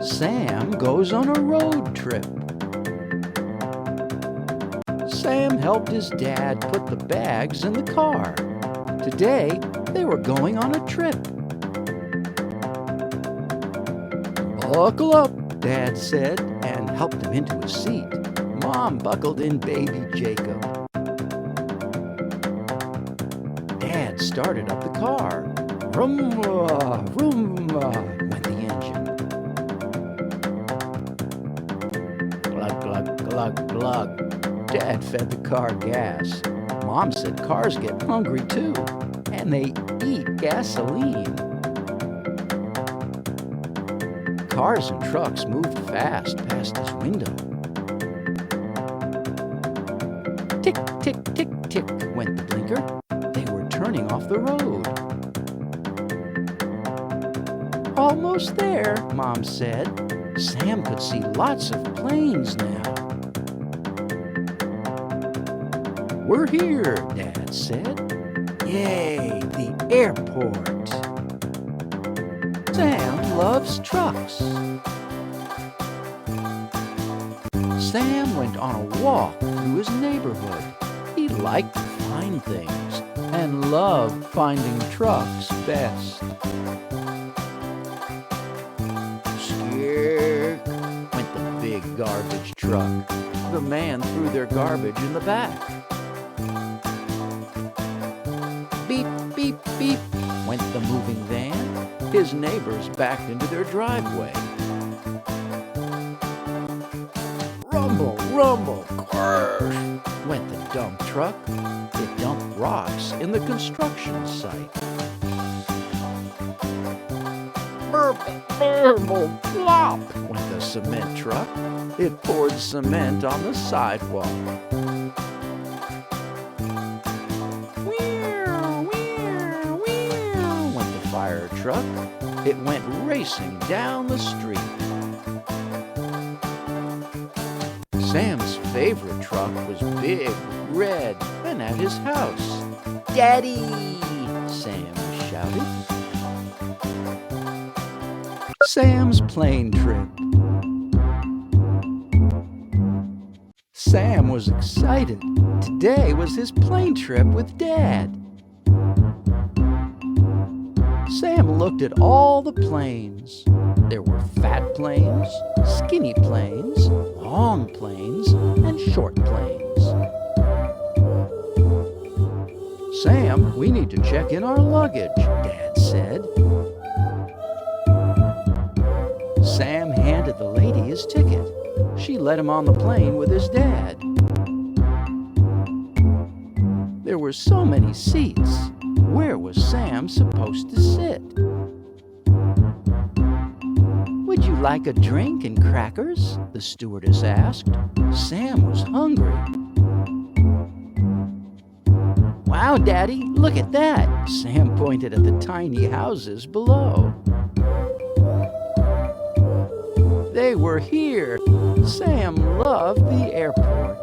Sam goes on a road trip. Sam helped his dad put the bags in the car. Today, they were going on a trip. Buckle up, Dad said, and helped him into his seat. Mom buckled in baby Jacob. Dad started up the car. Vroom, vroom, went the engine. Glug, glug, glug, glug. Dad fed the car gas. Mom said cars get hungry too, and they eat gasoline. Cars and trucks moved fast past his window. Tick, tick, tick, tick went the blinker. They were turning off the road. Almost there, Mom said. Sam could see lots of planes now. We're here, Dad said. Yay, the airport. Sam loves trucks. Sam went on a walk through his neighborhood. He liked to find things and loved finding trucks best. Skrrr went the big garbage truck. The man threw their garbage in the back. Beep, beep, beep went the moving van. His neighbors backed into their driveway. Rumble, rumble, crash went the dump truck. It dumped rocks in the construction site. Burble, burble, plop went the cement truck. It poured cement on the sidewalk. Fire truck. It went racing down the street. Sam's favorite truck was big, red, and at his house. Daddy! Sam shouted. Sam's plane trip. Sam was excited. Today was his plane trip with Dad. Sam looked at all the planes. There were fat planes, skinny planes, long planes, and short planes. Sam, we need to check in our luggage, Dad said. Sam handed the lady his ticket. She let him on the plane with his dad. There were so many seats. Where was Sam supposed to sit? Would you like a drink and crackers? The stewardess asked. Sam was hungry. Wow, Daddy, look at that! Sam pointed at the tiny houses below. They were here. Sam loved the airport.